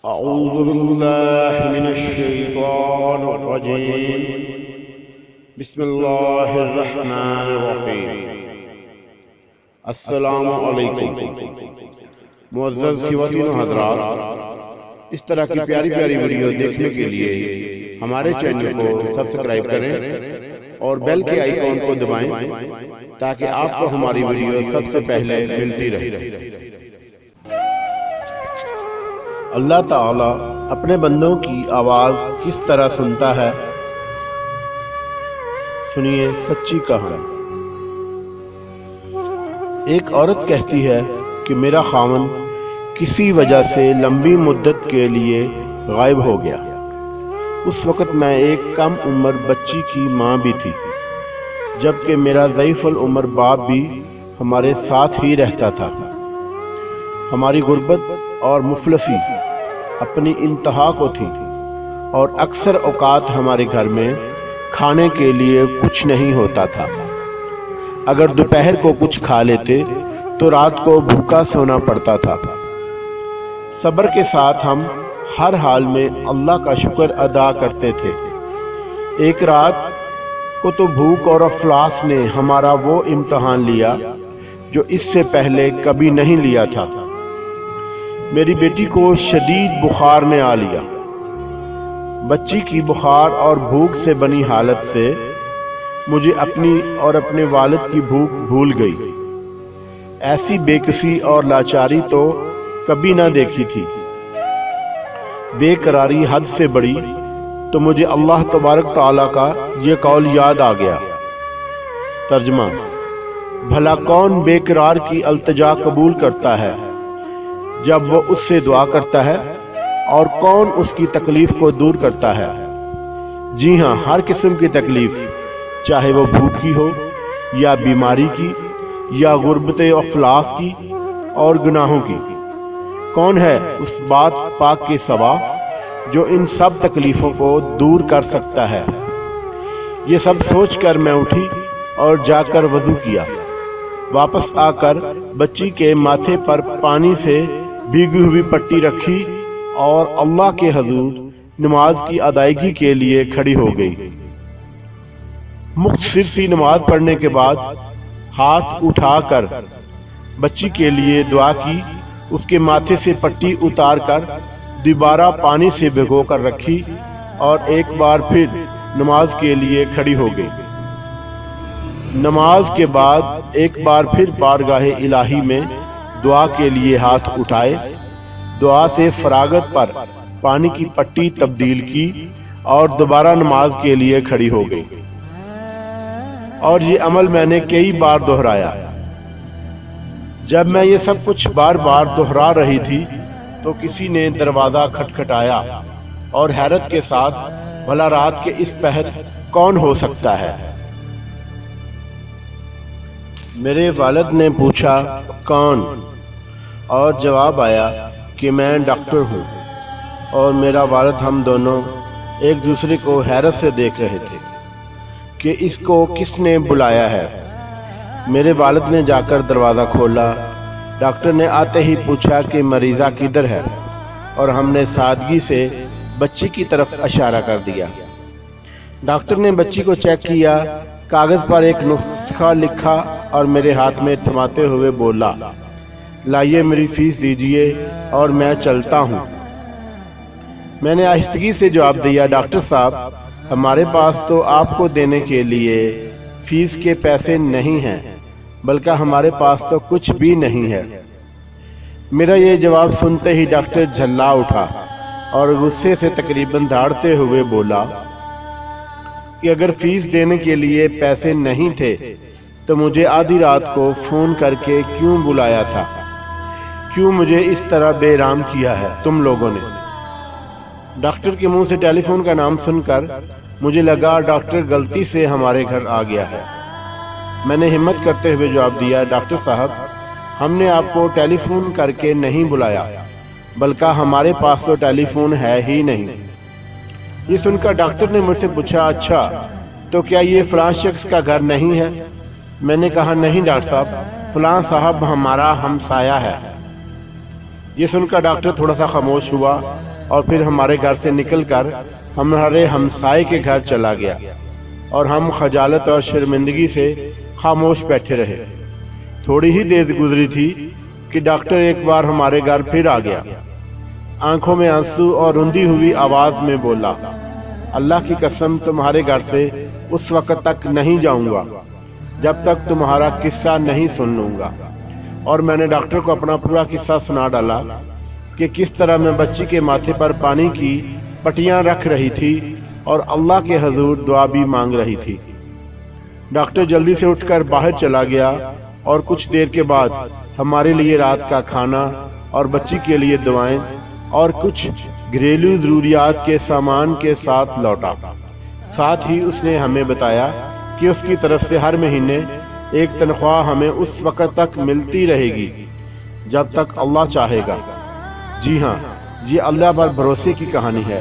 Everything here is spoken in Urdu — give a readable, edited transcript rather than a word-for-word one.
أعوذ بالله من الشيطان الرجيم بسم الله الرحمن الرحیم۔ السلام علیکم معزز خواتین و حضرات، اس طرح کی پیاری پیاری ویڈیو دیکھنے کے لیے ہمارے چینل کو سبسکرائب کریں اور بیل کے آئیکن کو دبائیں تاکہ آپ کو ہماری ویڈیو سب سے پہلے ملتی رہے۔ اللہ تعالی اپنے بندوں کی آواز کس طرح سنتا ہے، سنیے سچی کہانی۔ ایک عورت کہتی ہے کہ میرا خاوند کسی وجہ سے لمبی مدت کے لیے غائب ہو گیا۔ اس وقت میں ایک کم عمر بچی کی ماں بھی تھی، جبکہ میرا ضعیف العمر باپ بھی ہمارے ساتھ ہی رہتا تھا۔ ہماری غربت اور مفلسی اپنی انتہا کو تھی اور اکثر اوقات ہمارے گھر میں کھانے کے لیے کچھ نہیں ہوتا تھا۔ اگر دوپہر کو کچھ کھا لیتے تو رات کو بھوکا سونا پڑتا تھا۔ صبر کے ساتھ ہم ہر حال میں اللہ کا شکر ادا کرتے تھے۔ ایک رات کو تو بھوک اور افلاس نے ہمارا وہ امتحان لیا جو اس سے پہلے کبھی نہیں لیا تھا۔ میری بیٹی کو شدید بخار نے آ لیا۔ بچی کی بخار اور بھوک سے بنی حالت سے مجھے اپنی اور اپنے والد کی بھوک بھول گئی۔ ایسی بے کسی اور لاچاری تو کبھی نہ دیکھی تھی۔ بے قراری حد سے بڑی تو مجھے اللہ تبارک تعالیٰ کا یہ قول یاد آ گیا۔ ترجمہ: بھلا کون بے قرار کی التجا قبول کرتا ہے جب وہ اس سے دعا کرتا ہے، اور کون اس کی تکلیف کو دور کرتا ہے؟ جی ہاں، ہر قسم کی تکلیف، چاہے وہ بھوک کی ہو یا بیماری کی یا غربت و افلاس کی اور گناہوں کی۔ کون ہے اس بات پاک کے سوا جو ان سب تکلیفوں کو دور کر سکتا ہے؟ یہ سب سوچ کر میں اٹھی اور جا کر وضو کیا۔ واپس آ کر بچی کے ماتھے پر پانی سے بھیگی ہوئی پٹی رکھی اور اللہ کے حضور نماز کی ادائیگی کے لیے کھڑی ہو گئی۔ مختصر سی نماز پڑھنے کے بعد ہاتھ اٹھا کر بچی کے لیے دعا کی، اس کے ماتھے سے پٹی اتار کر دوبارہ پانی سے بھگو کر رکھی اور ایک بار پھر نماز کے لیے کھڑی ہو گئی۔ نماز کے بعد ایک بار پھر بارگاہ الہی میں دعا کے لیے ہاتھ اٹھائے، دعا سے فراغت پر پانی کی پٹی تبدیل کی اور دوبارہ نماز کے لیے کھڑی ہو گئی۔ اور یہ عمل میں نے کئی بار دہرایا۔ جب میں یہ سب کچھ بار بار دہرا رہی تھی تو کسی نے دروازہ کھٹکھٹایا اور حیرت کے ساتھ، بھلا رات کے اس پہر کون ہو سکتا ہے؟ میرے والد نے پوچھا، کون؟ اور جواب آیا کہ میں ڈاکٹر ہوں۔ اور میرا والد ہم دونوں ایک دوسرے کو حیرت سے دیکھ رہے تھے کہ اس کو کس نے بلایا ہے۔ میرے والد نے جا کر دروازہ کھولا۔ ڈاکٹر نے آتے ہی پوچھا کہ مریضہ کدھر ہے، اور ہم نے سادگی سے بچی کی طرف اشارہ کر دیا۔ ڈاکٹر نے بچی کو چیک کیا، کاغذ پر ایک نسخہ لکھا اور میرے ہاتھ میں تھماتے ہوئے بولا، لائیے میری فیس دیجئے اور میں چلتا ہوں۔ میں نے آہستگی سے جواب دیا، ڈاکٹر صاحب، ہمارے پاس تو آپ کو دینے کے لیے فیس کے پیسے نہیں ہیں، بلکہ ہمارے پاس تو کچھ بھی نہیں ہے۔ میرا یہ جواب سنتے ہی ڈاکٹر جھلا اٹھا اور غصے سے تقریباً دھاڑتے ہوئے بولا کہ اگر فیس دینے کے لیے پیسے نہیں تھے تو مجھے آدھی رات کو فون کر کے کیوں بلایا تھا؟ کیوں مجھے اس طرح بے رحم کیا ہے تم لوگوں نے؟ ڈاکٹر کے منہ سے ٹیلی فون کا نام سن کر مجھے لگا ڈاکٹر غلطی سے ہمارے گھر آ گیا ہے۔ میں نے ہمت کرتے ہوئے جواب دیا، ڈاکٹر صاحب، ہم نے آپ کو ٹیلی فون کر کے نہیں بلایا، بلکہ ہمارے پاس تو ٹیلی فون ہے ہی نہیں۔ یہ سن کر ڈاکٹر نے مجھ سے پوچھا، اچھا تو کیا یہ فلاں شخص کا گھر نہیں ہے؟ میں نے کہا، نہیں ڈاکٹر صاحب، فلاں صاحب ہمارا ہمسایہ ہے۔ یہ سن کر ڈاکٹر تھوڑا سا خاموش ہوا اور پھر ہمارے گھر سے نکل کر ہمارے ہمسائے کے گھر چلا گیا اور ہم خجالت اور شرمندگی سے خاموش بیٹھے رہے۔ تھوڑی ہی دیر گزری تھی کہ ڈاکٹر ایک بار ہمارے گھر پھر آ گیا، آنکھوں میں آنسو اور رندی ہوئی آواز میں بولا، اللہ کی قسم تمہارے گھر سے اس وقت تک نہیں جاؤں گا جب تک تمہارا قصہ نہیں سن لوں گا۔ اور میں نے ڈاکٹر کو اپنا پورا قصہ سنا ڈالا کہ کس طرح میں بچی کے ماتھے پر پانی کی پٹیاں رکھ رہی تھی اور اللہ کے حضور دعا بھی مانگ رہی تھی۔ ڈاکٹر جلدی سے اٹھ کر باہر چلا گیا اور کچھ دیر کے بعد ہمارے لیے رات کا کھانا اور بچی کے لیے دعائیں اور کچھ گھریلو ضروریات کے سامان کے ساتھ لوٹا۔ ساتھ ہی اس نے ہمیں بتایا کہ اس کی طرف سے ہر مہینے ایک تنخواہ ہمیں اس وقت تک ملتی رہے گی جب تک اللہ چاہے گا۔ جی ہاں، یہ اللہ پر بھروسے کی کہانی ہے۔